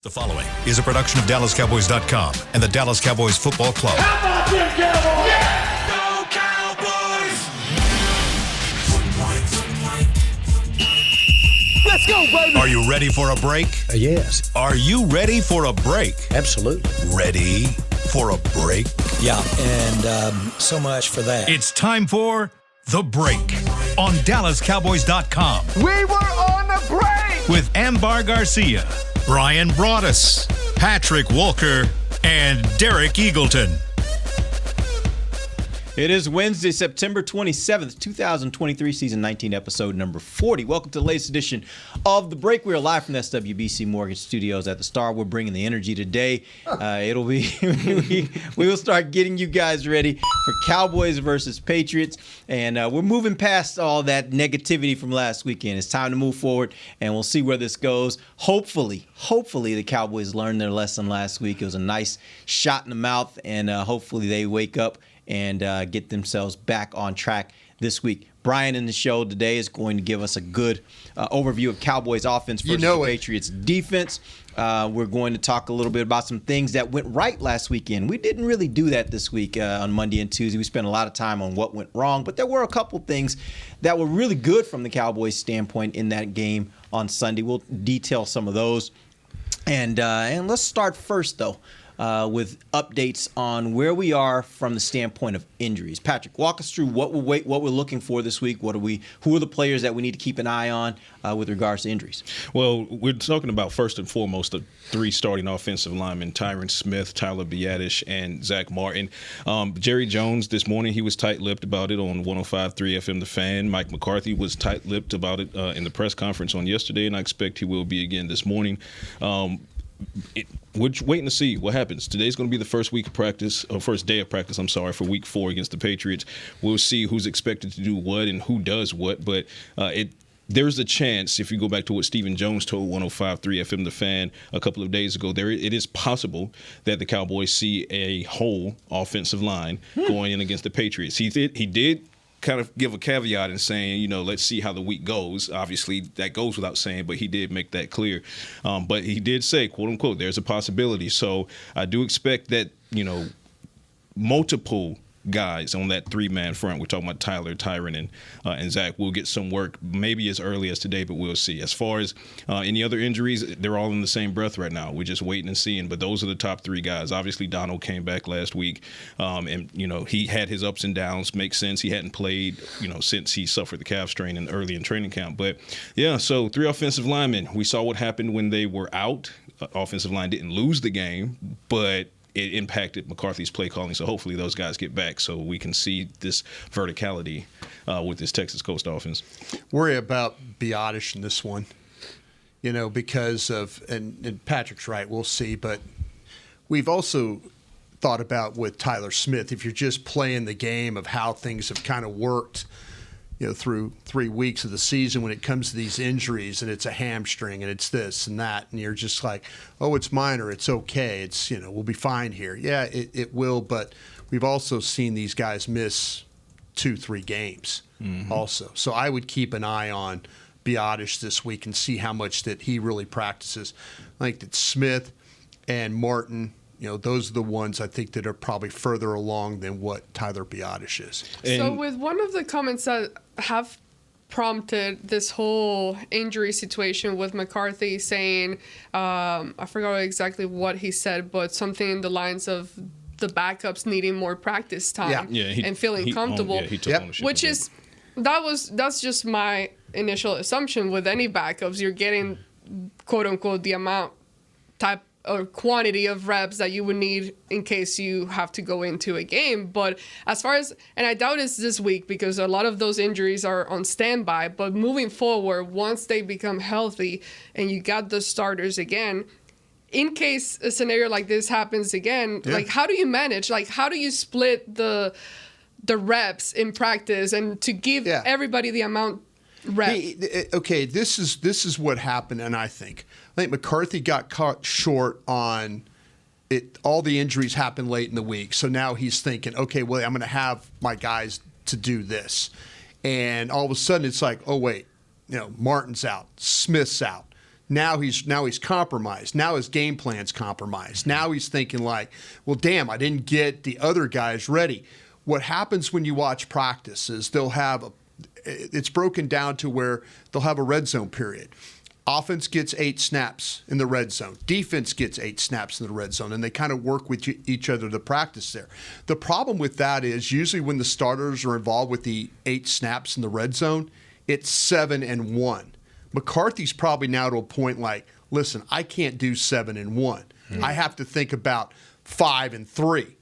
The following is a production of DallasCowboys.com and the Dallas Cowboys Football Club. How about them Cowboys? Yeah! Go Cowboys! Let's go, baby! Are you ready for a break? Yes. Are you ready for a break? Absolutely. Ready for a break? Yeah, and so much for that. It's time for The Break on DallasCowboys.com We were on the break! with Ambar Garcia, Brian Broaddus, Patrick Walker, and Derek Eagleton. It is Wednesday, September 27th, 2023, season 19, episode number 40. Welcome to the latest edition of The Break. We are live from the SWBC Mortgage Studios at the Star. We're bringing the energy today. It'll be we will start getting you guys ready for Cowboys versus Patriots, and we're moving past all that negativity from last weekend. It's time to move forward, and we'll see where this goes. Hopefully, the Cowboys learned their lesson last week. It was a nice shot in the mouth, and hopefully they wake up and get themselves back on track this week. Brian in the show today is going to give us a good overview of Cowboys offense versus the Patriots defense. We're going to talk a little bit about some things that went right last weekend. We didn't really do that this week on Monday and Tuesday. We spent a lot of time on what went wrong, but there were a couple things that were really good from the Cowboys standpoint in that game on Sunday. We'll detail some of those. And let's start first, though, with updates on where we are from the standpoint of injuries. Patrick, walk us through what we're looking for this week. Who are the players that we need to keep an eye on with regards to injuries? Well, we're talking about first and foremost the three starting offensive linemen: Tyron Smith, Tyler Biadasz, and Zach Martin. Jerry Jones this morning, he was tight-lipped about it on 105.3 FM The Fan. Mike McCarthy was tight-lipped about it in the press conference on yesterday, and I expect he will be again this morning. We're waiting to see what happens. Today's going to be the first day of practice, for Week 4 against the Patriots. We'll see who's expected to do what and who does what, but there's a chance, if you go back to what Stephen Jones told 105.3 FM The Fan a couple of days ago, it is possible that the Cowboys see a whole offensive line going in against the Patriots. He did kind of give a caveat in saying, let's see how the week goes. Obviously, that goes without saying, but he did make that clear. But he did say, quote unquote, there's a possibility. So I do expect that, multiple guys on that three-man front. We're talking about Tyler, Tyron, and Zach. We'll get some work maybe as early as today, but we'll see. As far as any other injuries, they're all in the same breath right now. We're just waiting and seeing, but those are the top three guys. Obviously, Donald came back last week, and he had his ups and downs. Makes sense. He hadn't played, since he suffered the calf strain early in training camp. But, yeah, so three offensive linemen. We saw what happened when they were out. Offensive line didn't lose the game, but it impacted McCarthy's play calling, so hopefully those guys get back so we can see this verticality with this Texas Coast offense. Worry about Biadasz in this one, because of, and Patrick's right, we'll see, but we've also thought about with Tyler Smith, if you're just playing the game of how things have kind of worked, through 3 weeks of the season when it comes to these injuries, and it's a hamstring and it's this and that, and you're just like, oh, it's minor, it's okay, it's, we'll be fine here. Yeah, it will, but we've also seen these guys miss 2-3 games also. So I would keep an eye on Biadasz this week and see how much that he really practices. I think that Smith and Martin, those are the ones I think that are probably further along than what Tyler Biadasz is. So with one of the comments that have prompted this whole injury situation with McCarthy saying, I forgot exactly what he said, but something in the lines of the backups needing more practice time and feeling comfortable, he took ownership, which is that's just my initial assumption with any backups. You're getting, quote unquote, the amount type or quantity of reps that you would need in case you have to go into a game. But as far as, and I doubt it's this week because a lot of those injuries are on standby, but moving forward, once they become healthy and you got the starters again, in case a scenario like this happens again, like how do you manage? Like how do you split the reps in practice and to give everybody the amount Okay, this is what happened, and I think McCarthy got caught short on it. All the injuries happened late in the week, so now he's thinking, okay, well, I'm going to have my guys to do this, and all of a sudden it's like, oh wait, Martin's out, Smith's out. Now he's compromised. Now his game plan's compromised. Now he's thinking like, well, damn, I didn't get the other guys ready. What happens when you watch practice is it's broken down to where they'll have a red zone period. Offense gets 8 snaps in the red zone. Defense gets 8 snaps in the red zone, and they kind of work with each other to practice there. The problem with that is usually when the starters are involved with the 8 snaps in the red zone, it's 7-1. McCarthy's probably now to a point like, listen, I can't do 7-1. I have to think about 5-3,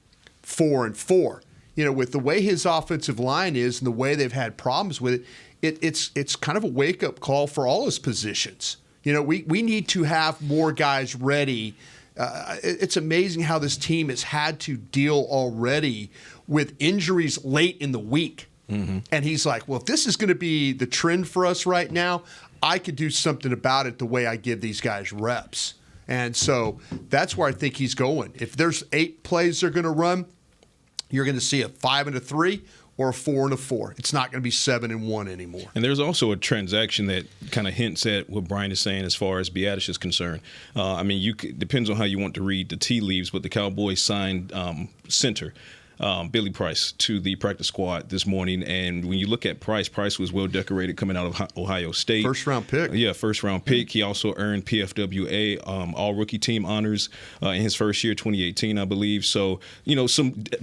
4-4. With the way his offensive line is and the way they've had problems with it, it's kind of a wake-up call for all his positions. We need to have more guys ready. It's amazing how this team has had to deal already with injuries late in the week. Mm-hmm. And he's like, well, if this is going to be the trend for us right now, I could do something about it the way I give these guys reps. And so that's where I think he's going. If there's 8 plays they're going to run, you're going to see a 5-3 or a 4-4. It's not going to be 7-1 anymore. And there's also a transaction that kind of hints at what Brian is saying as far as Biadasz is concerned. Depends on how you want to read the tea leaves, but the Cowboys signed center Billy Price to the practice squad this morning. And when you look at Price was well decorated coming out of Ohio State. First round pick. Yeah, first round pick. He also earned PFWA all rookie team honors in his first year, 2018, I believe. So,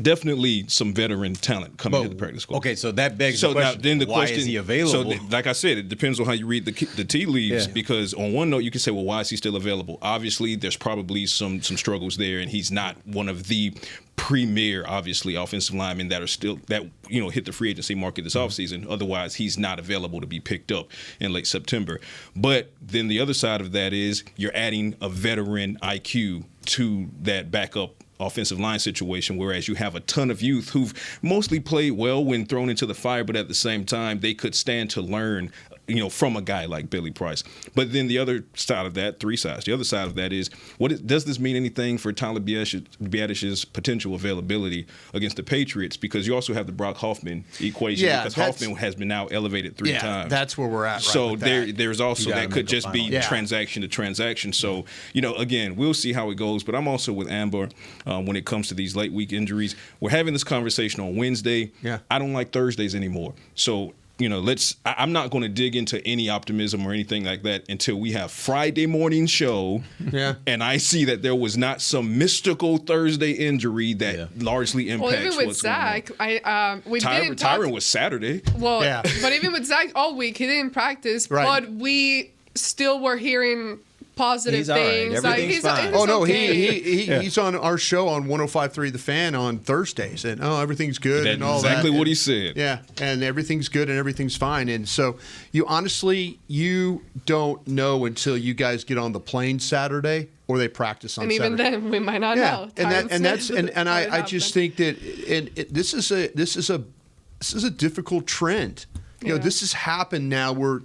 definitely some veteran talent coming to the practice squad. Okay, so that begs the question, then why is he available? So, like I said, it depends on how you read the tea leaves, because on one note, you can say, well, why is he still available? Obviously, there's probably some struggles there, and he's not one of the premier, obviously, offensive linemen that hit the free agency market this offseason. Otherwise, he's not available to be picked up in late September. But then the other side of that is you're adding a veteran IQ to that backup offensive line situation, whereas you have a ton of youth who've mostly played well when thrown into the fire, but at the same time, they could stand to learn from a guy like Billy Price. But then the other side of that, 3 sides, the other side of that is, does this mean anything for Tyler Biadasz's potential availability against the Patriots? Because you also have the Brock Hoffman equation, because Hoffman has been now elevated 3 times. That's where we're at right So with there's also that could just be transaction to transaction. So, again, we'll see how it goes. But I'm also with Amber when it comes to these late week injuries. We're having this conversation on Wednesday. Yeah. I don't like Thursdays anymore. So, I'm not going to dig into any optimism or anything like that until we have Friday morning show. Yeah. And I see that there was not some mystical Thursday injury that largely impacts even with what's Zach, going on. Tyron was Saturday. Well, but even with Zach all week, he didn't practice, but we still were hearing positive things. Right. Everything's fine. He's on our show on 105.3 The Fan on Thursdays, and everything's good and all exactly that. What he said. Yeah, and everything's good and everything's fine. And so you don't know until you guys get on the plane Saturday or they practice on Saturday. And even then, we might not know. I just think that this is a difficult trend. This has happened now. We're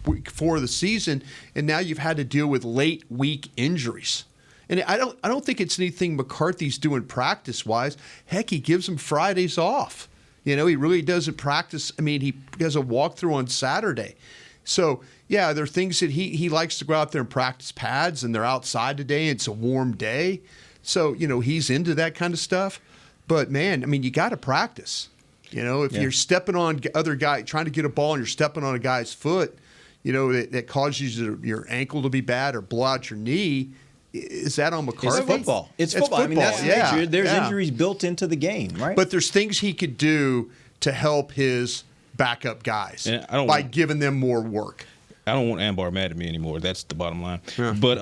week 4 of the season, and now you've had to deal with late week injuries. And I don't think it's anything McCarthy's doing practice wise. Heck, he gives them Fridays off. He really doesn't practice. I mean, he does a walkthrough on Saturday. So there are things that he likes to go out there and practice pads, and they're outside today. And it's a warm day, so he's into that kind of stuff. But man, I mean, you got to practice. If you're stepping on other guy, trying to get a ball and you're stepping on a guy's foot, that causes your ankle to be bad or blow out your knee, is that on McCarthy? It's football. It's football. I mean, that's the nature. There's injuries built into the game, right? But there's things he could do to help his backup guys by giving them more work. I don't want Ambar mad at me anymore. That's the bottom line. Yeah. But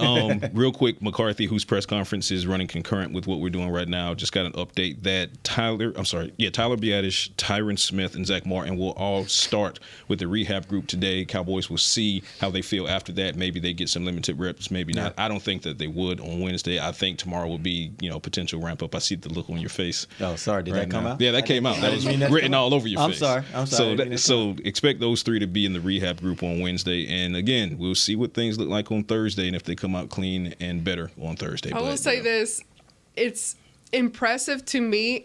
real quick, McCarthy, whose press conference is running concurrent with what we're doing right now, just got an update that Tyler Biadasz, Tyron Smith, and Zach Martin will all start with the rehab group today. Cowboys will see how they feel after that. Maybe they get some limited reps, maybe not. I don't think that they would on Wednesday. I think tomorrow will be, potential ramp up. I see the look on your face. Oh, sorry. Did that come out? Yeah, that came out. That was written all over your face. I'm sorry. So expect those 3 to be in the rehab group on Wednesday. And again, we'll see what things look like on Thursday and if they come out clean and better on Thursday. I will say this. It's impressive to me.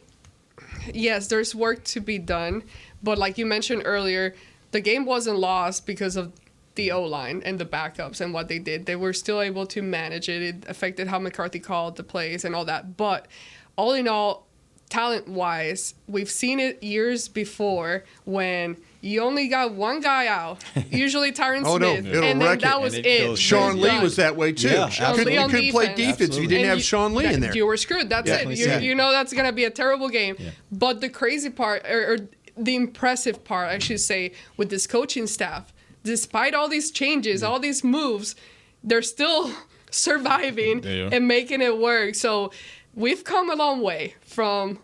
Yes, there's work to be done. But like you mentioned earlier, the game wasn't lost because of the O-line and the backups and what they did. They were still able to manage it. It affected how McCarthy called the plays and all that. But all in all, talent-wise, we've seen it years before when you only got one guy out, usually Tyron Smith, it'll and then wreck that it. was And it it. goes Sean crazy. Lee was that way too. Yeah, you absolutely. couldn't play defense. defense if you didn't And have Sean Lee in there. You were screwed. That's Definitely it. so. You know that's going to be a terrible game. Yeah. But the crazy part, or the impressive part, I should say, with this coaching staff, despite all these changes, all these moves, they're still surviving and making it work. So we've come a long way from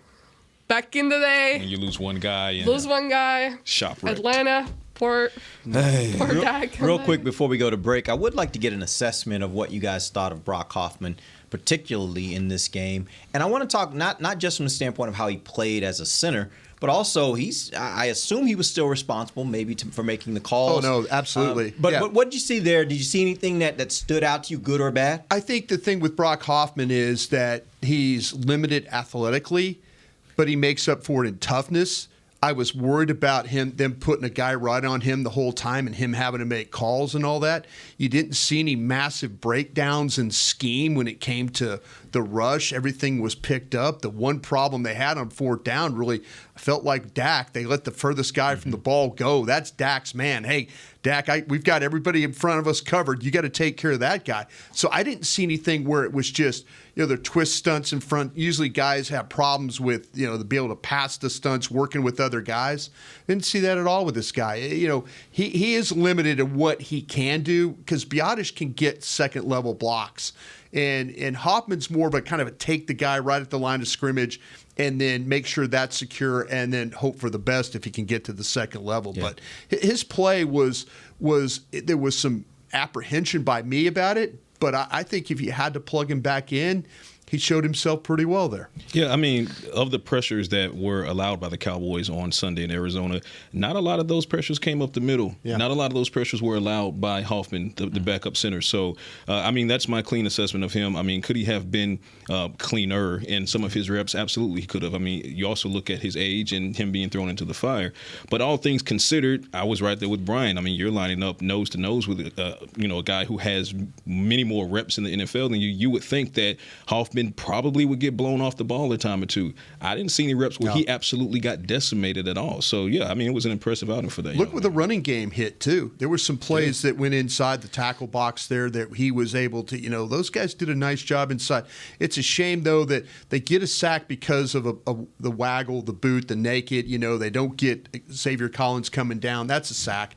back in the day. When you lose one guy. Shop wrecked. Atlanta, poor Dak. Real quick before we go to break, I would like to get an assessment of what you guys thought of Brock Hoffman, particularly in this game. And I want to talk not just from the standpoint of how he played as a center, but also I assume he was still responsible maybe for making the calls. Oh, no, absolutely. But what did you see there? Did you see anything that stood out to you, good or bad? I think the thing with Brock Hoffman is that he's limited athletically, but he makes up for it in toughness. I was worried about them putting a guy right on him the whole time and him having to make calls and all that. You didn't see any massive breakdowns in scheme when it came to the rush. Everything was picked up. The one problem they had on fourth down really felt like Dak. They let the furthest guy from the ball go. That's Dak's man. Hey, Dak, we've got everybody in front of us covered. You got to take care of that guy. So I didn't see anything where it was just, their twist stunts in front. Usually guys have problems with, to be able to pass the stunts, working with other guys. Didn't see that at all with this guy. He is limited in what he can do because Biotish can get second-level blocks. And Hoffman's more of a kind of a take the guy right at the line of scrimmage and then make sure that's secure and then hope for the best if he can get to the second level. Yeah. But his play was there was some apprehension by me about it. But I think if you had to plug him back in, he showed himself pretty well there. Yeah, I mean, of the pressures that were allowed by the Cowboys on Sunday in Arizona, not a lot of those pressures came up the middle. Yeah. Not a lot of those pressures were allowed by Hoffman, the backup center. So, I mean, that's my clean assessment of him. I mean, could he have been cleaner in some of his reps? Absolutely, he could have. I mean, you also look at his age and him being thrown into the fire. But all things considered, I was right there with Brian. I mean, you're lining up nose to nose with, a guy who has many more reps in the NFL than you. You would think that Hoffman probably would get blown off the ball a time or two. I didn't see any reps where he absolutely got decimated at all. So, yeah, I mean, it was an impressive outing for that. Look where the running game hit, too. There were some plays that went inside the tackle box there that he was able to, those guys did a nice job inside. It's a shame, though, that they get a sack because of the waggle, the boot, the naked. They don't get Xavier Collins coming down. That's a sack.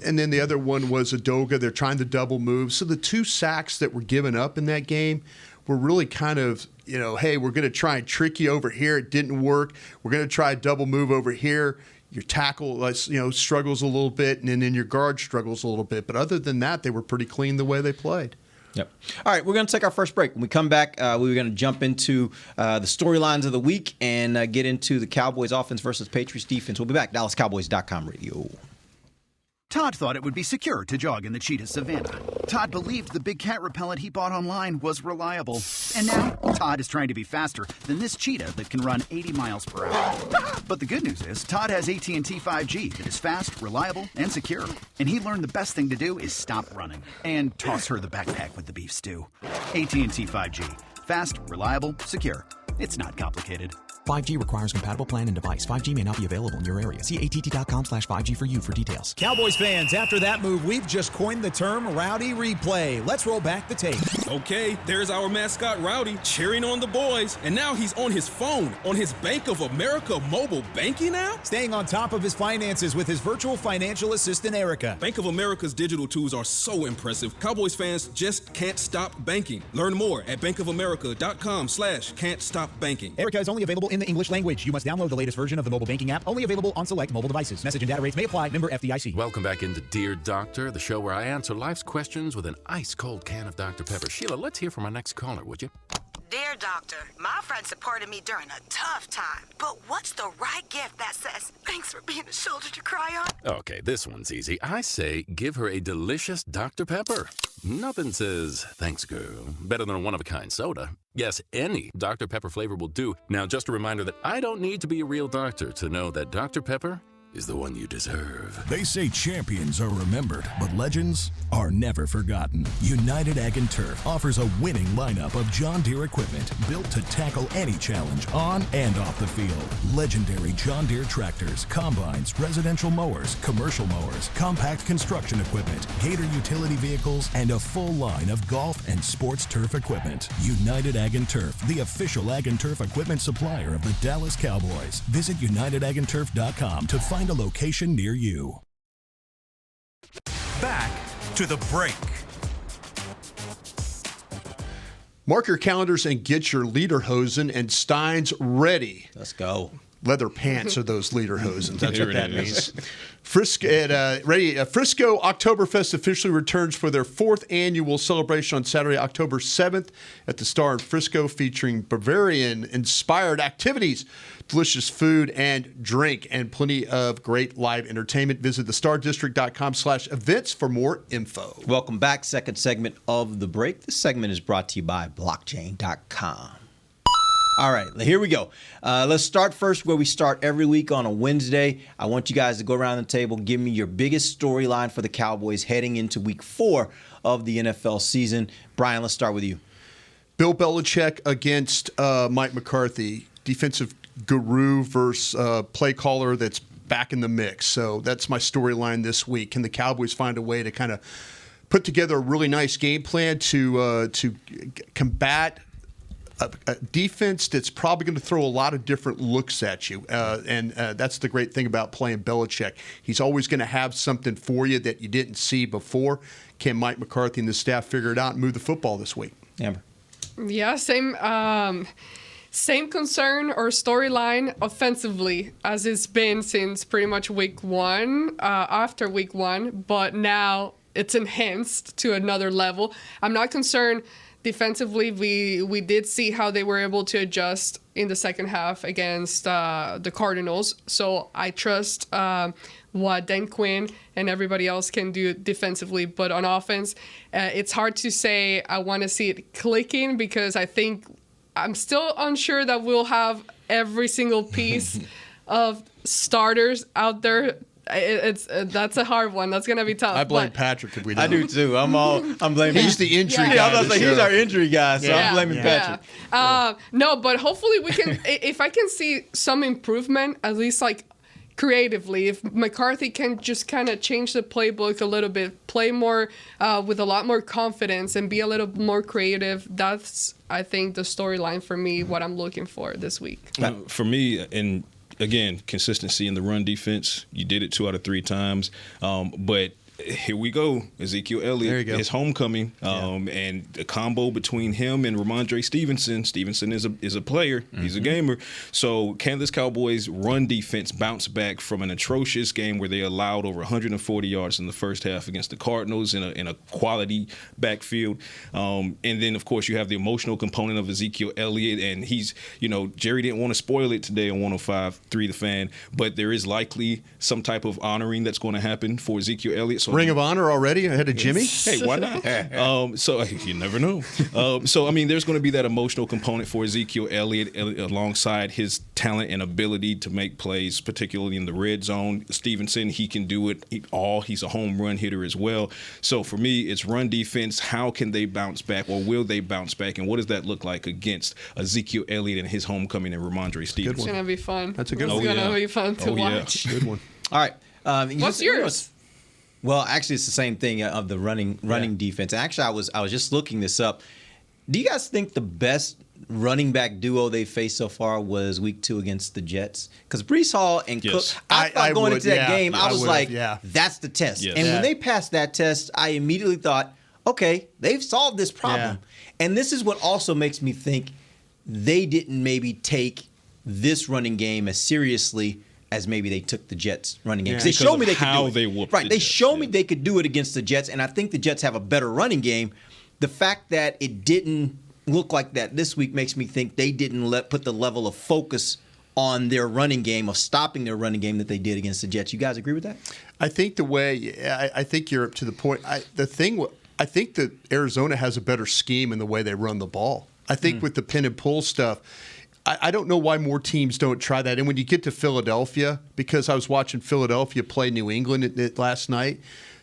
And then the other one was Adoga. They're trying to double move. So the two sacks that were given up in that game were really kind of, hey, we're going to try and trick you over here. It didn't work. We're going to try a double move over here. Your tackle, struggles a little bit, and then your guard struggles a little bit. But other than that, they were pretty clean the way they played. Yep. All right, we're going to take our first break. When we come back, we're going to jump into the storylines of the week and get into the Cowboys offense versus Patriots defense. We'll be back. DallasCowboys.com radio. Todd thought it would be secure to jog in the cheetah savanna. Todd believed the big cat repellent he bought online was reliable. And now, Todd is trying to be faster than this cheetah that can run 80 miles per hour. But the good news is, Todd has AT&T 5G that is fast, reliable, and secure. And he learned the best thing to do is stop running and toss her the backpack with the beef stew. AT&T 5G. Fast, reliable, secure. It's not complicated. 5G requires compatible plan and device. 5G may not be available in your area. See att.com/5G for you for details. Cowboys fans, after that move, we've just coined the term Rowdy Replay. Let's roll back the tape. Okay, there's our mascot Rowdy cheering on the boys. And now he's on his phone, on his Bank of America mobile banking app? Staying on top of his finances with his virtual financial assistant, Erica. Bank of America's digital tools are so impressive. Cowboys fans just can't stop banking. Learn more at bankofamerica.com/can't-stop-banking. Erica is only available in the English language. You must download the latest version of the mobile banking app, only available on select mobile devices. Message and data rates may apply. Member FDIC. Welcome back into Dear Doctor, the show where I answer life's questions with an ice-cold can of Dr. Pepper. Sheila, let's hear from our next caller, would you? Dear Doctor, my friend supported me during a tough time, but what's the right gift that says, thanks for being a shoulder to cry on? Okay, this one's easy. I say give her a delicious Dr. Pepper. Nothing says, thanks, girl, better than a one-of-a-kind soda. Yes, any Dr. Pepper flavor will do. Now, just a reminder that I don't need to be a real doctor to know that Dr. Pepper is the one you deserve. They say champions are remembered, but legends are never forgotten. United Ag and Turf offers a winning lineup of John Deere equipment built to tackle any challenge on and off the field. Legendary John Deere tractors, combines, residential mowers, commercial mowers, compact construction equipment, Gator utility vehicles, and a full line of golf and sports turf equipment. United Ag and Turf, the official Ag and Turf equipment supplier of the Dallas Cowboys. Visit UnitedAgAndTurf.com to find a location near you. Back to the break. Mark your calendars and get your lederhosen and steins ready. Let's go. Leather pants are those lederhosen. That's There what it that is. means. Frisco Oktoberfest officially returns for their 4th annual celebration on Saturday, October 7th at the Star in Frisco, featuring Bavarian-inspired activities, delicious food and drink, and plenty of great live entertainment. Visit thestardistrict.com/events for more info. Welcome back. Second segment of the break. This segment is brought to you by blockchain.com. All right, here we go. Let's start first where we start every week on a Wednesday. I want you guys to go around the table, give me your biggest storyline for the Cowboys heading into week 4 of the NFL season. Brian, let's start with you. Bill Belichick against Mike McCarthy, defensive guru versus play caller that's back in the mix. So that's my storyline this week. Can the Cowboys find a way to kind of put together a really nice game plan to combat a defense that's probably going to throw a lot of different looks at you. And that's the great thing about playing Belichick. He's always going to have something for you that you didn't see before. Can Mike McCarthy and the staff figure it out and move the football this week? Amber. Yeah, same concern or storyline offensively as it's been since pretty much week 1, after week 1, but now it's enhanced to another level. I'm not concerned defensively. We did see how they were able to adjust in the second half against the Cardinals. So I trust what Dan Quinn and everybody else can do defensively. But on offense, it's hard to say I want to see it clicking because I'm still unsure that we'll have every single piece of starters out there. That's a hard one. That's gonna be tough. I blame Patrick if we don't. I do too. I'm blaming. He's the injury guy. Yeah, I was like, he's our injury guy, so I'm blaming Patrick. No, but hopefully we can. If I can see some improvement, at least like creatively, if McCarthy can just kind of change the playbook a little bit, play more with a lot more confidence, and be a little more creative, that's I think the storyline for me. What I'm looking for this week. For me, and again, consistency in the run defense. You did it 2 out of 3 times. But here we go. Ezekiel Elliott, his homecoming, and the combo between him and Ramondre Stevenson. Stevenson is a player. Mm-hmm. He's a gamer. So can this Cowboys run defense bounce back from an atrocious game where they allowed over 140 yards in the first half against the Cardinals in a quality backfield? And then, of course, you have the emotional component of Ezekiel Elliott, and he's, Jerry didn't want to spoil it today on 105.3 The Fan, but there is likely some type of honoring that's going to happen for Ezekiel Elliott. So Ring of Honor already ahead of Jimmy? Hey, why not? So you never know. There's going to be that emotional component for Ezekiel Elliott alongside his talent and ability to make plays, particularly in the red zone. Stevenson, he can do it all. He's a home run hitter as well. So for me, it's run defense. How can they bounce back, or will they bounce back? And what does that look like against Ezekiel Elliott and his homecoming and Ramondre Stevenson? It's going to be fun. That's a good one. It's going to be fun to watch. Good one. All right. What's yours? Well, actually, it's the same thing of the running defense. Actually, I was just looking this up. Do you guys think the best running back duo they faced so far was week 2 against the Jets? Because Breece Hall and Cook, I thought going into that game, I was like, that's the test. Yes. And when they passed that test, I immediately thought, okay, they've solved this problem. Yeah. And this is what also makes me think they didn't maybe take this running game as seriously as maybe they took the Jets running game. Because they showed me they could do it. They showed me they could do it against the Jets, and I think the Jets have a better running game. The fact that it didn't look like that this week makes me think they didn't put the level of focus on their running game, of stopping their running game that they did against the Jets. You guys agree with that? I think I think you're up to the point. I think that Arizona has a better scheme in the way they run the ball. I think with the pin and pull stuff, I don't know why more teams don't try that. And when you get to Philadelphia, because I was watching Philadelphia play New England last night,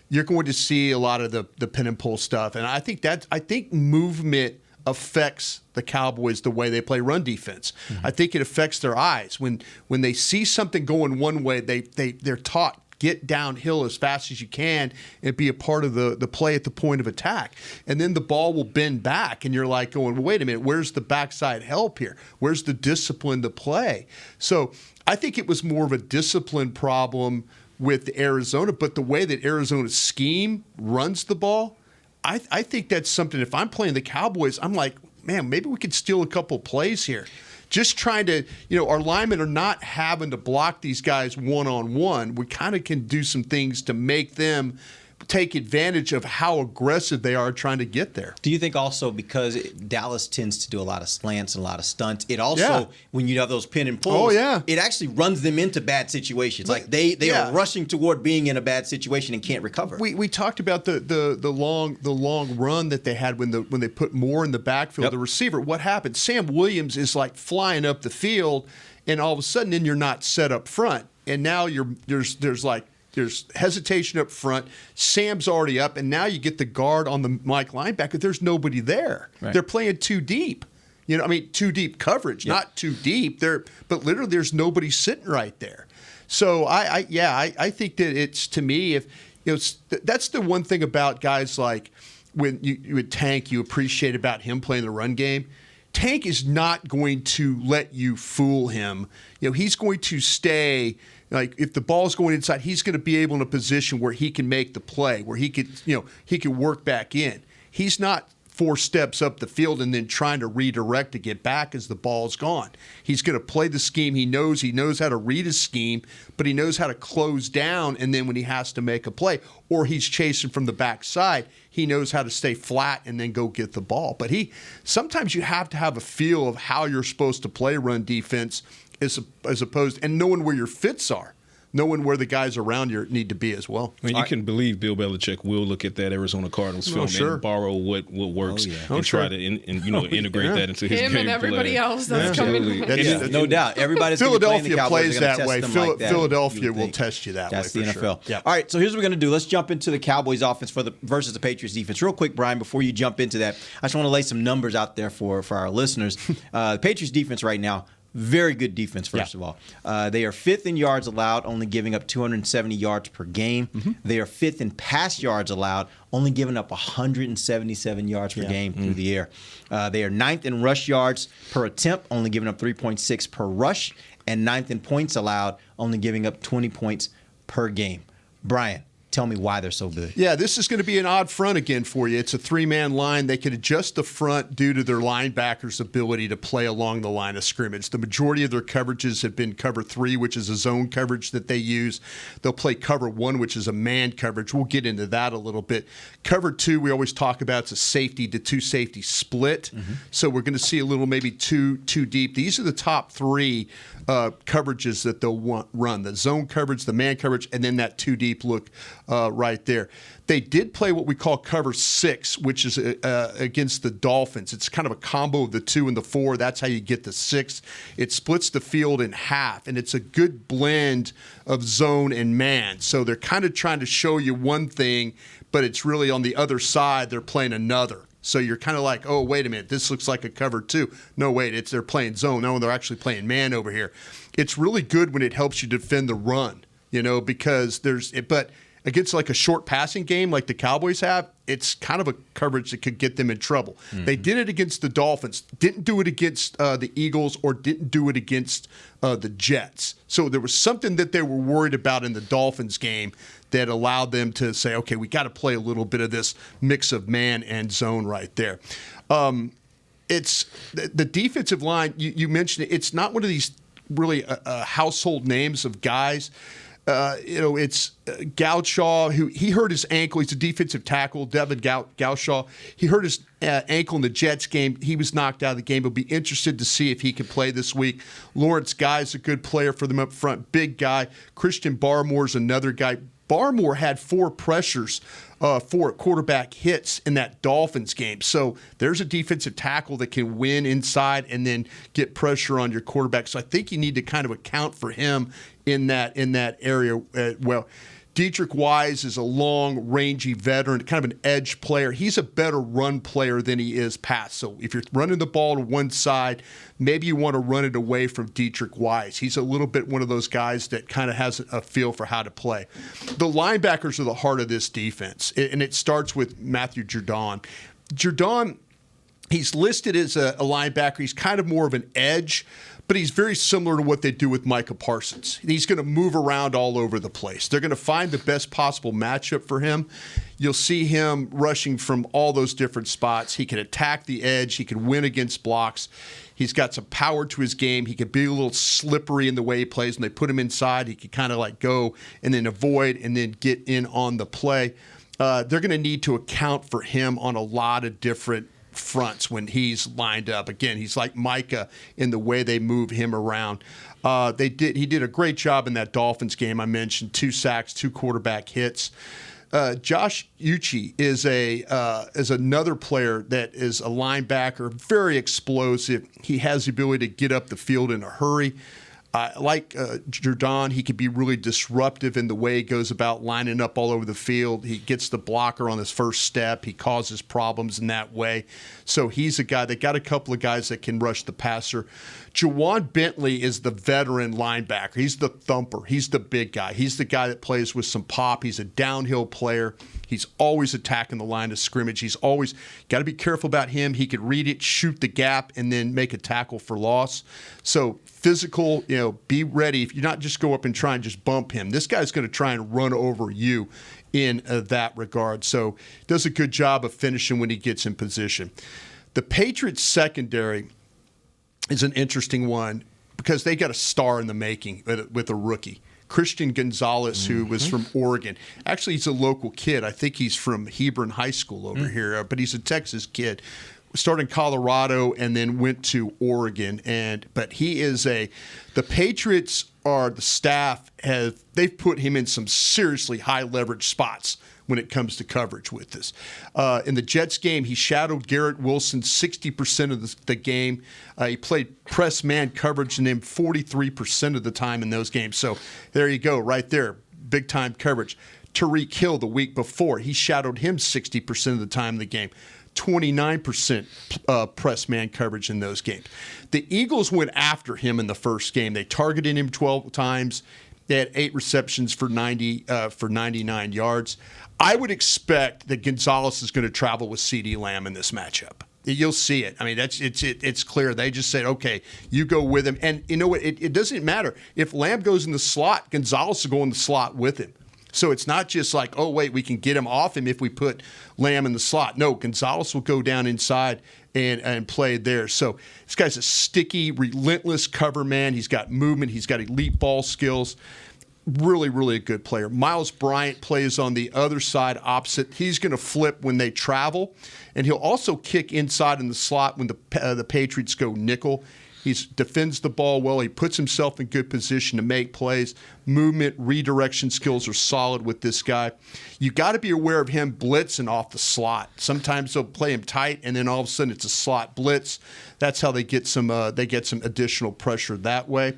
you're going to see a lot of the pin and pull stuff. And I think movement affects the Cowboys the way they play run defense. I think it affects their eyes. When they see something going one way, they're taught, get downhill as fast as you can and be a part of the play at the point of attack. And then the ball will bend back, and you're like going, well, wait a minute, where's the backside help here? Where's the discipline to play? So I think it was more of a discipline problem with Arizona, but the way that Arizona's scheme runs the ball, I think that's something. If I'm playing the Cowboys, I'm like, man, maybe we could steal a couple plays here. Just trying to, our linemen are not having to block these guys one-on-one. We kind of can do some things to make them take advantage of how aggressive they are trying to get there. Do you think also because Dallas tends to do a lot of slants and a lot of stunts, it also, when you have those pin and pulls, it actually runs them into bad situations. Like they are rushing toward being in a bad situation and can't recover. We talked about the long run that they had when they put Moore in the backfield, the receiver. What happened? Sam Williams is like flying up the field, and all of a sudden then you're not set up front. And now there's hesitation up front. Sam's already up, and now you get the guard on the Mike linebacker. There's nobody there. Right. They're playing too deep. Too deep coverage, not too deep. But literally, there's nobody sitting right there. So I think that it's, to me, that's the one thing about guys like when you would Tank, you appreciate about him playing the run game. Tank is not going to let you fool him. He's going to stay. Like, if the ball's going inside, he's going to be able in a position where he can make the play, where he could work back in. He's not 4 steps up the field and then trying to redirect to get back as the ball's gone. He's going to play the scheme. He knows how to read his scheme, but he knows how to close down, and then when he has to make a play, or he's chasing from the backside, he knows how to stay flat and then go get the ball. But sometimes you have to have a feel of how you're supposed to play run defense as opposed, and knowing where your fits are, knowing where the guys around you need to be as well. I mean, you can believe Bill Belichick will look at that Arizona Cardinals film and borrow what works and try to integrate that into his game and everybody else that's coming. No doubt. Everybody's Philadelphia plays that way. Philadelphia will test you that way. That's the NFL. Sure. Yep. All right, so here's what we're going to do. Let's jump into the Cowboys offense versus the Patriots defense. Real quick, Brian, before you jump into that, I just want to lay some numbers out there for our listeners. The Patriots defense right now, very good defense, first of all. They are 5th in yards allowed, only giving up 270 yards per game. They are 5th in pass yards allowed, only giving up 177 yards per game through the air. They are 9th in rush yards per attempt, only giving up 3.6 per rush, and 9th in points allowed, only giving up 20 points per game. Brian, tell me why they're so good. Yeah, this is going to be an odd front again for you. It's a 3-man line. They can adjust the front due to their linebackers' ability to play along the line of scrimmage. The majority of their coverages have been cover 3, which is a zone coverage that they use. They'll play cover 1, which is a man coverage. We'll get into that a little bit. Cover 2, we always talk about, it's a safety to 2 safety split. So we're going to see a little maybe too deep. These are the top 3 coverages that they'll run: the zone coverage, the man coverage, and then that 2 deep look right there. They did play what we call cover 6, which is against the Dolphins. It's kind of a combo of the 2 and the 4. That's how you get the 6. It splits the field in half, and it's a good blend of zone and man. So they're kind of trying to show you one thing, but it's really on the other side they're playing another. So you're kind of like, oh, wait a minute, this looks like a cover 2. No, wait, they're playing zone. No, they're actually playing man over here. It's really good when it helps you defend the run, because but against like a short passing game like the Cowboys have, it's kind of a coverage that could get them in trouble. They did it against the Dolphins, didn't do it against the Eagles, or didn't do it against the Jets. So there was something that they wwere worried about in the Dolphins game that allowed them to say, okay, we got to play a little bit of this mix of man and zone right there. It's the defensive line, you mentioned it, it's not one of these really household names of guys. It's Gaudshaw, who he hurt his ankle. He's a defensive tackle, Devin Gaudshaw. He hurt his ankle in the Jets game. He was knocked out of the game. We'll be interested to see if he can play this week. Lawrence Guy is a good player for them up front, big guy. Christian Barmore's another guy, Barmore had 4 pressures, 4 quarterback hits in that Dolphins game. So there's a defensive tackle that can win inside and then get pressure on your quarterback. So I think you need to kind of account for him in that area. Well, Dietrich Wise is a long, rangy veteran, kind of an edge player. He's a better run player than he is pass. So if you're running the ball to one side, maybe you want to run it away from Dietrich Wise. He's a little bit one of those guys that kind of has a feel for how to play. The linebackers are the heart of this defense, and it starts with Matthew Judon. Judon, he's listed as a linebacker. He's kind of more of an edge, but he's very similar to what they do with Micah Parsons. He's going to move around all over the place. They're going to find the best possible matchup for him. You'll see him rushing from all those different spots. He can attack the edge. He can win against blocks. He's got some power to his game. He can be a little slippery in the way he plays. When they put him inside, he can kind of like go and then avoid and then get in on the play. They're going to need to account for him on a lot of different fronts when he's lined up. Again, he's like Micah in the way they move him around. He did a great job in that Dolphins game. I mentioned 2 sacks, 2 quarterback hits. Josh Uche is another player that is a linebacker, very explosive. He has the ability to get up the field in a hurry. Like Judon, he can be really disruptive in the way he goes about lining up all over the field. He gets the blocker on his first step. He causes problems in that way. So he's a guy. They got a couple of guys that can rush the passer. Jawan Bentley is the veteran linebacker. He's the thumper. He's the big guy. He's the guy that plays with some pop. He's a downhill player. He's always attacking the line of scrimmage. He's always got to be careful about him. He could read it, shoot the gap, and then make a tackle for loss. So physical, be ready. If you're not just go up and try and just bump him, this guy's going to try and run over you in that regard. So does a good job of finishing when he gets in position. The Patriots secondary is an interesting one because they got a star in the making with a rookie. Christian Gonzalez, who was from Oregon. Actually, he's a local kid. I think he's from Hebron High School over here, but he's a Texas kid. Started in Colorado and then went to Oregon. But he is the Patriots the staff they've put him in some seriously high leverage spots when it comes to coverage with this. In the Jets game, he shadowed Garrett Wilson 60% of the game. He played press man coverage in him 43% of the time in those games. So there you go, right there, big time coverage. Tyreek Hill the week before, he shadowed him 60% of the time in the game. 29% press man coverage in those games. The Eagles went after him in the first game. They targeted him 12 times. They had 8 receptions for 99 yards. I would expect that Gonzalez is going to travel with CeeDee Lamb in this matchup. You'll see it. I mean, it's clear. They just said, okay, you go with him. And you know what? It doesn't matter. If Lamb goes in the slot, Gonzalez will go in the slot with him. So it's not just like, oh, wait, we can get him off him if we put Lamb in the slot. No, Gonzalez will go down inside and play there. So this guy's a sticky, relentless cover man. He's got movement. He's got elite ball skills. Really, really a good player. Miles Bryant plays on the other side opposite. He's going to flip when they travel, and he'll also kick inside in the slot when the Patriots go nickel. He defends the ball well. He puts himself in good position to make plays. Movement, redirection skills are solid with this guy. You got to be aware of him blitzing off the slot. Sometimes they'll play him tight, and then all of a sudden it's a slot blitz. That's how they get some additional pressure that way.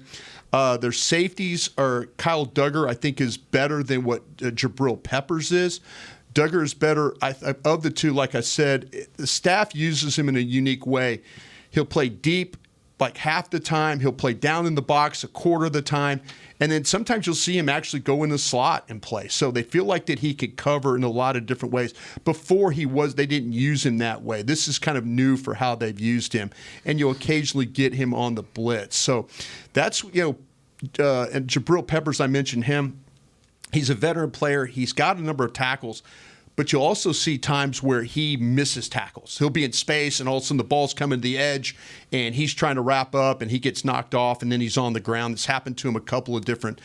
Their safeties are Kyle Duggar, I think, is better than what Jabril Peppers is. Duggar is better of the two. Like I said, the staff uses him in a unique way. He'll play deep like half the time. He'll play down in the box a quarter of the time. And then sometimes you'll see him actually go in the slot and play. So they feel like that he could cover in a lot of different ways. Before they didn't use him that way. This is kind of new for how they've used him. And you'll occasionally get him on the blitz. So that's, and Jabril Peppers, I mentioned him. He's a veteran player. He's got a number of tackles. But you'll also see times where he misses tackles. He'll be in space, and all of a sudden the ball's coming to the edge, and he's trying to wrap up, and he gets knocked off, and then he's on the ground. It's happened to him a couple of different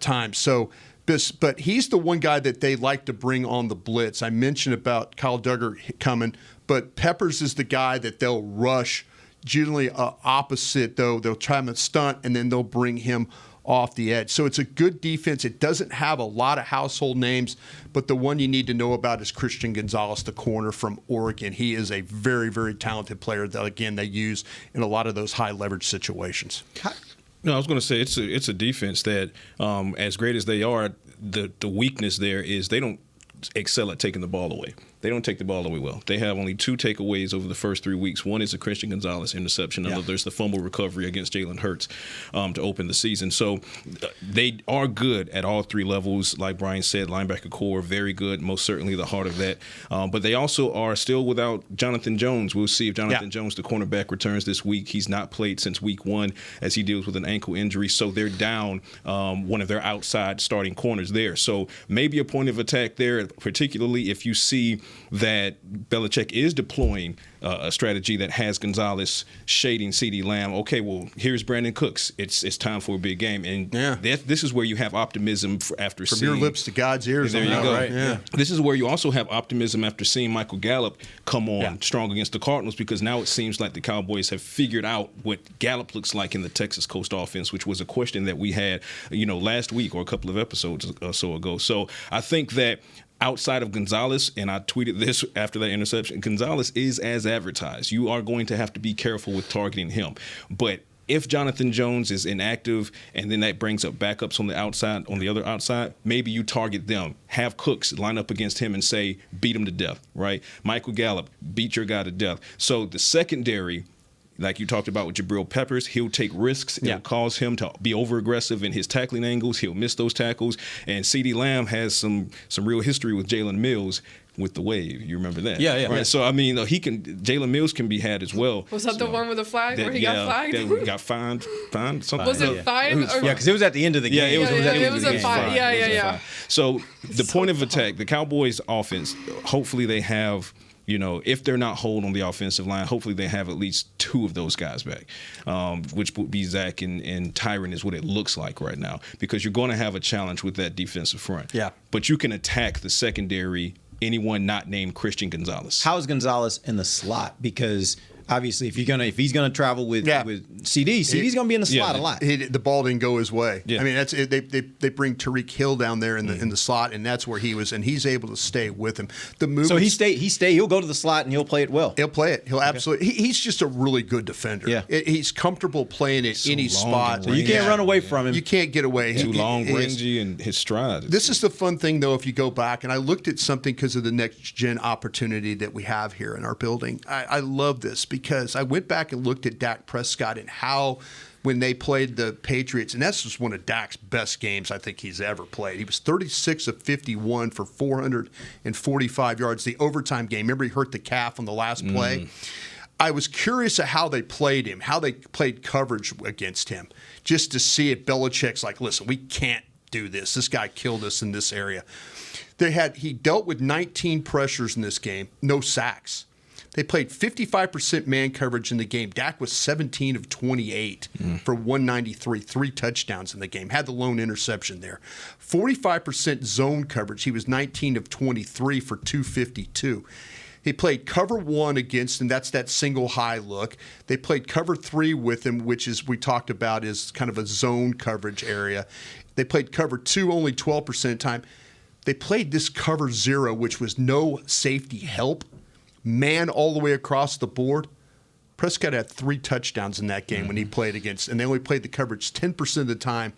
times. So, but he's the one guy that they like to bring on the blitz. I mentioned about Kyle Duggar coming, but Peppers is the guy that they'll rush. Generally opposite, though. They'll try him to stunt, and then they'll bring him off the edge. So it's a good defense. It doesn't have a lot of household names, but the one you need to know about is Christian Gonzalez, the corner from Oregon. He is a very, very talented player that, again, they use in a lot of those high leverage situations. No, I was going to say it's a defense that, as great as they are, the weakness there is they don't excel at taking the ball away. They don't take the ball away well. They have only 2 takeaways over the first 3 weeks. One is a Christian Gonzalez interception. And there's the fumble recovery against Jalen Hurts to open the season. So they are good at all 3 levels. Like Brian said, linebacker core, very good, most certainly the heart of that. But they also are still without Jonathan Jones. We'll see if Jonathan Jones, the cornerback, returns this week. He's not played since week 1 as he deals with an ankle injury. So they're down one of their outside starting corners there. So maybe a point of attack there, particularly if you see that Belichick is deploying a strategy that has Gonzalez shading CeeDee Lamb. Okay, well, here's Brandon Cooks. It's time for a big game. And this is where you have optimism after From seeing. your lips to God's ears. There you that, go. Right? Yeah. This is where you also have optimism after seeing Michael Gallup come on strong against the Cardinals, because now it seems like the Cowboys have figured out what Gallup looks like in the Texas Coast offense, which was a question that we had, last week or a couple of episodes or so ago. So I think that outside of Gonzalez, and I tweeted this after that interception, Gonzalez is as advertised. You are going to have to be careful with targeting him. But if Jonathan Jones is inactive and then that brings up backups on the outside, on the other outside, maybe you target them. Have Cooks line up against him and say, beat him to death, right? Michael Gallup, beat your guy to death. So the secondary, like you talked about with Jabril Peppers, he'll take risks. It'll cause him to be over-aggressive in his tackling angles. He'll miss those tackles. And CeeDee Lamb has some real history with Jalen Mills with the wave. You remember that? Yeah. Right? So, I mean, Jalen Mills can be had as well. Was that the one with the flag where he got flagged? That got fined. Something. Was it fine? Yeah, because it was at the end of the game. Yeah, it was a fine. Yeah. So the point of attack, the Cowboys offense, hopefully they have, if they're not whole on the offensive line, hopefully they have at least 2 of those guys back, which would be Zach and Tyron is what it looks like right now, because you're going to have a challenge with that defensive front. Yeah. But you can attack the secondary, anyone not named Christian Gonzalez. How is Gonzalez in the slot? Because obviously, if he's gonna travel with CD's gonna be in the slot a lot. The ball didn't go his way. Yeah. I mean, they bring Tyreek Hill down there in the slot, and that's where he was, and he's able to stay with him. So he'll go to the slot and he'll play it well. He'll play it. He'll absolutely. He's just a really good defender. Yeah. He's comfortable playing at any spot. So you can't run away from him. You can't get away. Too long, rangy, and his stride. This is the fun thing, though, if you go back, and I looked at something because of the next-gen opportunity that we have here in our building. I love this because I went back and looked at Dak Prescott and how when they played the Patriots, and that's just one of Dak's best games I think he's ever played. He was 36 of 51 for 445 yards. The overtime game, remember he hurt the calf on the last play? I was curious at how they played him, how they played coverage against him, just to see if Belichick's like, listen, we can't do this. This guy killed us in this area. He dealt with 19 pressures in this game, no sacks. They played 55% man coverage in the game. Dak was 17 of 28 for 193, 3 touchdowns in the game. Had the lone interception there. 45% zone coverage. He was 19 of 23 for 252. He played cover 1 against, and that's that single high look. They played cover 3 with him, which is we talked about is kind of a zone coverage area. They played cover 2 only 12% of the time. They played this cover 0, which was no safety help. Man all the way across the board. Prescott had 3 touchdowns in that game when he played against, and they only played the coverage 10% of the time.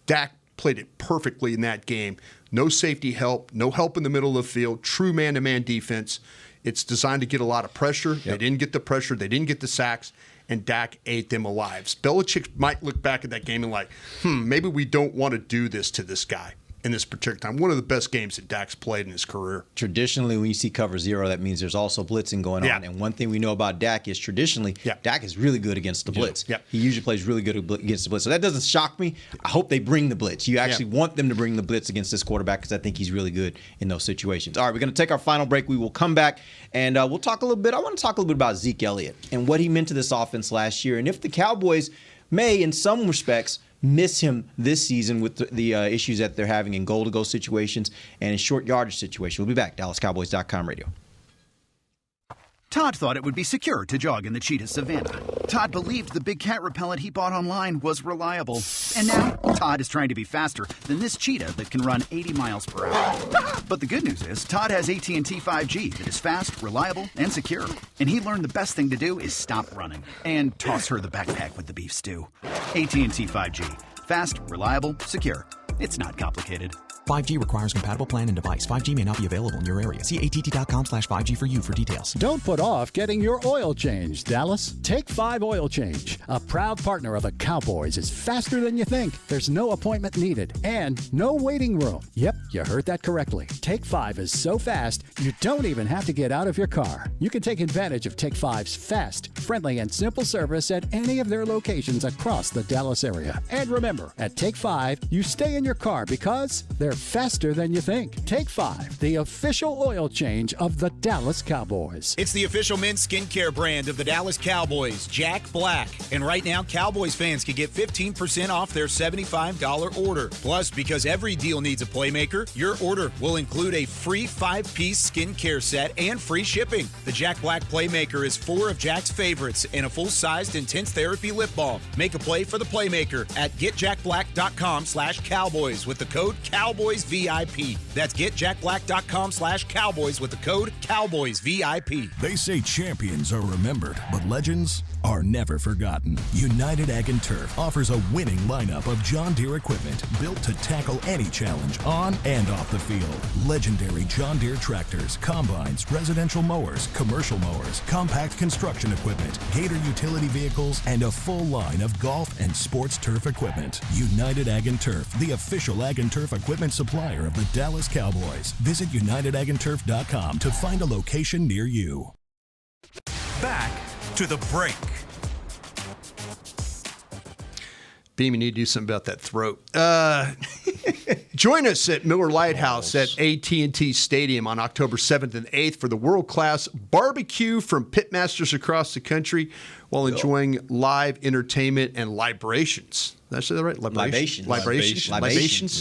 Dak played it perfectly in that game. No safety help, no help in the middle of the field, true man-to-man defense. It's designed to get a lot of pressure. Yep. They didn't get the pressure. They didn't get the sacks, and Dak ate them alive. Belichick might look back at that game and like, maybe we don't want to do this to this guy in this particular time. One of the best games that Dak's played in his career. Traditionally, when you see cover 0, that means there's also blitzing going on. And one thing we know about Dak is traditionally, Dak is really good against the blitz. He usually plays really good against the blitz. So that doesn't shock me. I hope they bring the blitz. You actually want them to bring the blitz against this quarterback because I think he's really good in those situations. All right, we're going to take our final break. We will come back and we'll talk a little bit. I want to talk a little bit about Ezekiel Elliott and what he meant to this offense last year, and if the Cowboys may, in some respects, miss him this season with the issues that they're having in goal-to-goal situations and in short yardage situations. We'll be back. DallasCowboys.com radio. Todd thought it would be secure to jog in the cheetah savannah. Todd believed the big cat repellent he bought online was reliable. And now, Todd is trying to be faster than this cheetah that can run 80 miles per hour. But the good news is, Todd has AT&T 5G that is fast, reliable, and secure. And he learned the best thing to do is stop running and toss her the backpack with the beef stew. AT&T 5G. Fast, reliable, secure. It's not complicated. 5G requires compatible plan and device. 5G may not be available in your area. See att.com/5G for you for details. Don't put off getting your oil change, Dallas. Take 5 Oil Change. A proud partner of the Cowboys is faster than you think. There's no appointment needed and no waiting room. Yep, you heard that correctly. Take 5 is so fast, you don't even have to get out of your car. You can take advantage of Take 5's fast, friendly, and simple service at any of their locations across the Dallas area. And remember, at Take 5, you stay in your car because they're faster than you think. Take 5, the official oil change of the Dallas Cowboys. It's the official men's skincare brand of the Dallas Cowboys, Jack Black. And right now, Cowboys fans can get 15% off their $75 order. Plus, because every deal needs a playmaker, your order will include a free 5-piece skincare set and free shipping. The Jack Black Playmaker is 4 of Jack's favorites and a full-sized intense therapy lip balm. Make a play for the playmaker at getjackblack.com/Cowboys with the code CowboysVIP. That's getjackblack.com/Cowboys with the code CowboysVIP. They say champions are remembered, but legends are never forgotten. United Ag and Turf offers a winning lineup of John Deere equipment built to tackle any challenge on and off the field. Legendary John Deere tractors, combines, residential mowers, commercial mowers, compact construction equipment, Gator utility vehicles, and a full line of golf and sports turf equipment. United Ag and Turf, the official Ag and Turf equipment supplier of the Dallas Cowboys. Visit UnitedAgAndTurf.com to find a location near you. Back to the break. Beam, you need to do something about that throat. Join us at Miller Lighthouse at AT&T Stadium on October 7th and 8th for the world-class barbecue from pitmasters across the country while enjoying live entertainment and libations. Did I say that right? Libations.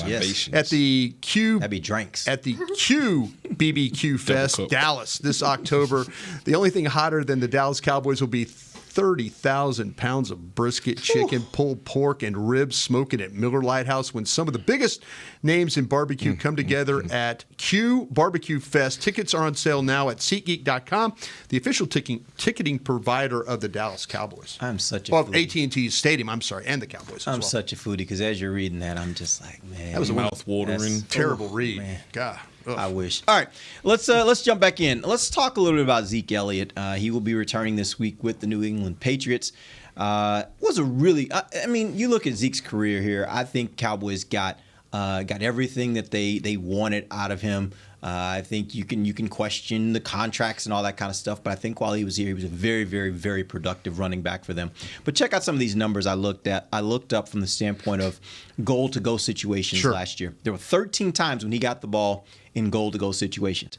Yes. At the Q. That'd be drinks. At the Q BBQ Fest, Dallas, this October. The only thing hotter than the Dallas Cowboys will be 30,000 pounds of brisket, chicken, pulled pork, and ribs smoking at Miller Lighthouse when some of the biggest names in barbecue come together at Q Barbecue Fest. Tickets are on sale now at SeatGeek.com, the official ticketing provider of the Dallas Cowboys. I'm such a foodie. AT&T Stadium, I'm sorry, and the Cowboys I'm such a foodie because as you're reading that, I'm just like, man. That was a mouth-watering. Terrible read. Man. God. Ugh. I wish. All right, let's jump back in. Let's talk a little bit about Zeke Elliott. He will be returning this week with the New England Patriots. Was a really, I mean, you look at Zeke's career here. I think Cowboys got everything that they wanted out of him. I think you can question the contracts and all that kind of stuff, but I think while he was here, he was a very, very, very productive running back for them. But check out some of these numbers I looked up from the standpoint of goal-to-go situations last year. There were 13 times when he got the ball in goal-to-go situations.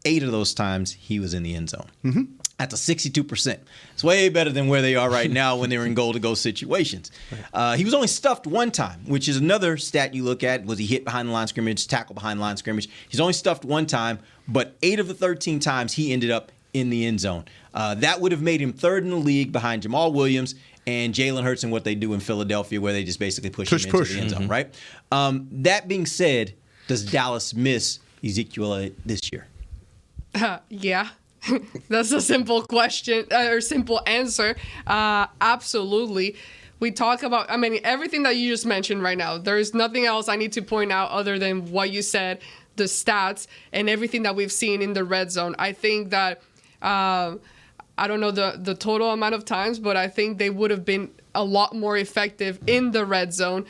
8 of those times, he was in the end zone. Mm-hmm. That's a 62%. It's way better than where they are right now when they're in goal-to-go situations. He was only stuffed 1 time, which is another stat you look at. Was he hit behind the line of scrimmage, tackle behind the line of scrimmage? He's only stuffed 1 time, but 8 of the 13 times he ended up in the end zone. That would have made him 3rd in the league behind Jamal Williams and Jalen Hurts and what they do in Philadelphia, where they just basically push him into the end zone, right? That being said, does Dallas miss Ezekiel Elliott this year? Yeah. That's a simple question or simple answer. Absolutely. We talk about, I mean, everything that you just mentioned right now. There's nothing else I need to point out other than what you said, the stats, and everything that we've seen in the red zone. I think that, I don't know the total amount of times, but I think they would have been a lot more effective in the red zone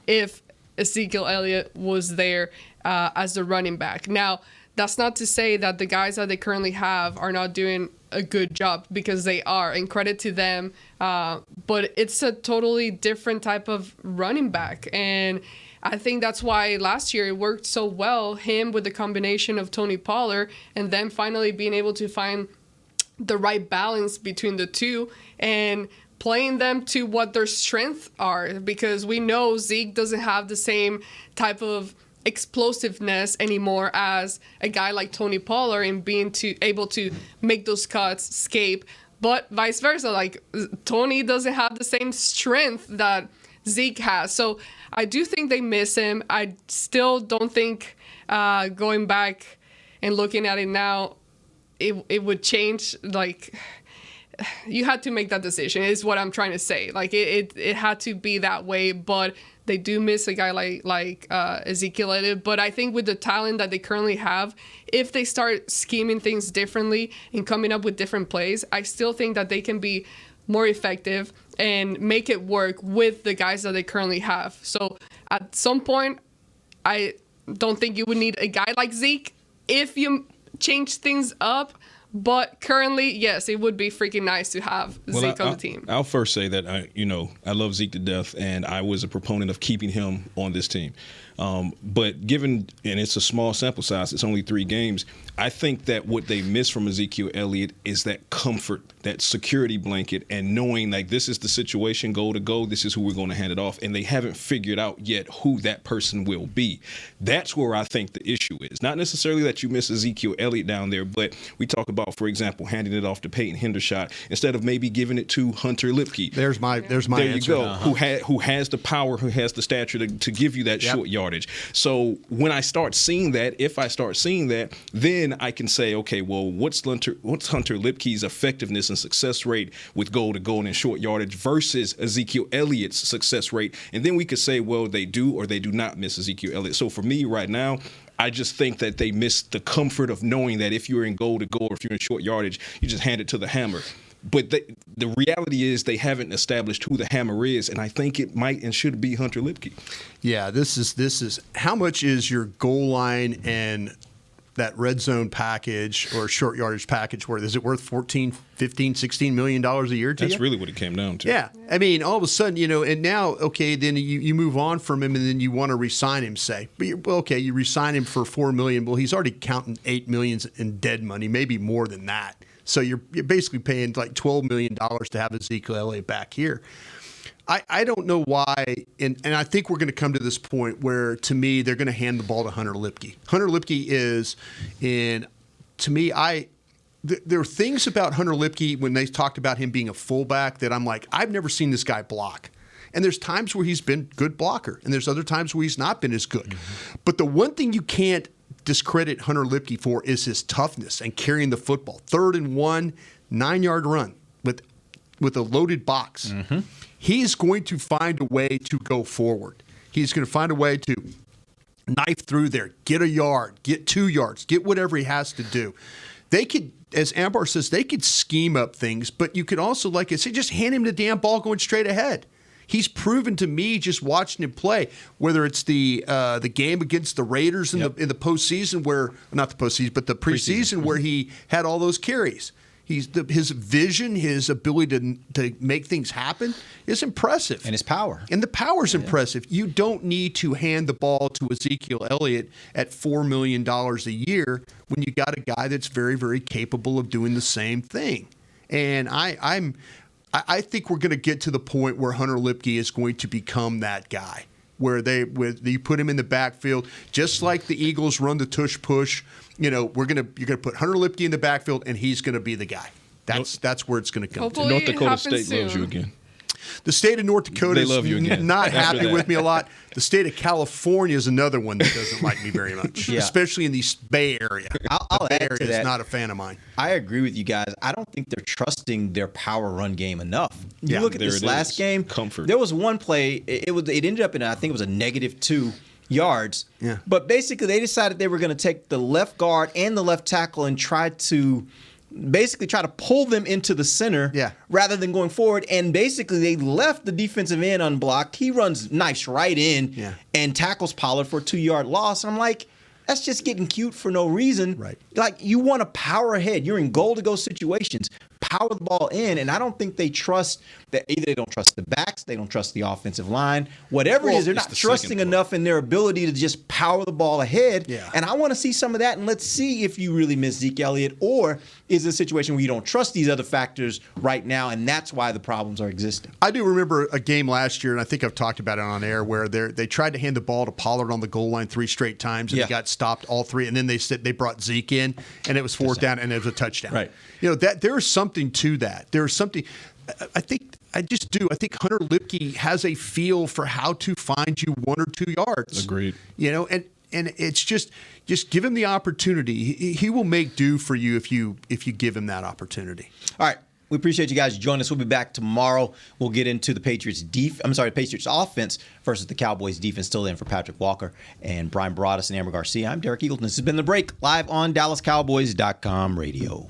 if Ezekiel Elliott was there as the running back. Now, that's not to say that the guys that they currently have are not doing a good job, because they are, and credit to them. But it's a totally different type of running back. And I think that's why last year it worked so well, him with the combination of Tony Pollard, and then finally being able to find the right balance between the two and playing them to what their strengths are, because we know Zeke doesn't have the same type of explosiveness anymore as a guy like Tony Pollard, and being able to make those cuts, escape, but vice versa. Like Tony doesn't have the same strength that Zeke has. So I do think they miss him. I still don't think going back and looking at it now, it would change. Like, you had to make that decision is what I'm trying to say. Like it had to be that way, but they do miss a guy like Ezekiel Elliott. But I think with the talent that they currently have, if they start scheming things differently and coming up with different plays, I still think that they can be more effective and make it work with the guys that they currently have. So at some point, I don't think you would need a guy like Zeke if you change things up. But currently, yes, it would be freaking nice to have Zeke on the team. I'll first say that I love Zeke to death, and I was a proponent of keeping him on this team. But given, and it's a small sample size, it's only 3 games, I think that what they miss from Ezekiel Elliott is that comfort, that security blanket, and knowing like this is the situation, goal to go, this is who we're going to hand it off, and they haven't figured out yet who that person will be. That's where I think the issue is. Not necessarily that you miss Ezekiel Elliott down there, but we talk about, for example, handing it off to Peyton Hendershot instead of maybe giving it to Hunter Lipke. There's my there answer. You go. Who has the power, who has the stature to give you that short yardage. So when I start seeing that, if I start seeing that, then I can say, okay, well, what's Hunter Lipke's effectiveness and success rate with goal to goal and short yardage versus Ezekiel Elliott's success rate? And then we could say, well, they do or they do not miss Ezekiel Elliott. So for me right now, I just think that they miss the comfort of knowing that if you're in goal to goal or if you're in short yardage, you just hand it to the hammer. But the reality is they haven't established who the hammer is, and I think it might and should be Hunter Lipke. Yeah, this is how much is your goal line and that red zone package or short yardage package worth? Is it worth $14, $15, $16 million a year to you? That's really what it came down to. Yeah. I mean, all of a sudden, and now, okay, then you move on from him and then you want to re-sign him, say. But you re-sign him for $4 million. Well, he's already counting $8 million in dead money, maybe more than that. So you're basically paying like $12 million to have Ezekiel Elliott back here. I don't know why, and I think we're going to come to this point where, to me, they're going to hand the ball to Hunter Lipke. Hunter Lipke is, to me, there are things about Hunter Lipke when they talked about him being a fullback that I'm like, I've never seen this guy block. And there's times where he's been good blocker, and there's other times where he's not been as good. Mm-hmm. But the one thing you can't discredit Hunter Lipke for is his toughness and carrying the football. 3rd and 1, 9-yard run with a loaded box. Mm-hmm. He's going to find a way to go forward. He's going to find a way to knife through there, get a yard, get 2 yards, get whatever he has to do. They could, as Ambar says, they could scheme up things, but you could also, like I said, just hand him the damn ball going straight ahead. He's proven to me, just watching him play, whether it's the game against the Raiders in the postseason, not the postseason, but the preseason, where he had all those carries. His vision, his ability to make things happen is impressive. And his power. And the power's impressive. You don't need to hand the ball to Ezekiel Elliott at $4 million a year when you got a guy that's very, very capable of doing the same thing. And I think we're going to get to the point where Hunter Lipke is going to become that guy, where you put him in the backfield, just like the Eagles run the tush push. You're going to put Hunter Lipke in the backfield, and he's going to be the guy. That's where it's going to come. Hopefully North Dakota State soon. loves you again. The state of North Dakota is not happy with me a lot. The state of California is another one that doesn't like me very much, especially in the Bay Area. I'll Bay add Area to that. is not a fan of mine. I agree with you guys. I don't think they're trusting their power run game enough. You look at this last game. Comfort. There was one play. It ended up in, I think it was a -2 yards. Yeah. But basically, they decided they were going to take the left guard and the left tackle and try to pull them into the center rather than going forward. And basically, they left the defensive end unblocked. He runs nice right in and tackles Pollard for a 2-yard loss. I'm like, that's just getting cute for no reason. Right. Like, you want to power ahead. You're in goal-to-go situations. Power the ball in, and I don't think they trust that. Either they don't trust the backs, they don't trust the offensive line. Whatever it is, they're not trusting enough in their ability to just power the ball ahead. Yeah. And I want to see some of that, and let's see if you really miss Zeke Elliott, or is it a situation where you don't trust these other factors right now, and that's why the problems are existing. I do remember a game last year, and I think I've talked about it on air, where they tried to hand the ball to Pollard on the goal line 3 straight times, and he got stopped all three, and then they brought Zeke in, and it was fourth down, and it was a touchdown. Right. That there is something to that. There's something. I think Hunter Lipke has a feel for how to find you 1 or 2 yards. Agreed. And it's just give him the opportunity. He will make do for you if you give him that opportunity. All right. We appreciate you guys joining us. We'll be back tomorrow. We'll get into the Patriots offense versus the Cowboys defense. Still in for Patrick Walker and Brian Broaddus and Amber Garcia. I'm Derek Eagleton. This has been The Break, live on DallasCowboys.com radio.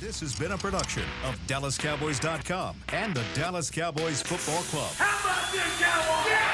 This has been a production of DallasCowboys.com and the Dallas Cowboys Football Club. How about this, Cowboys? Yeah!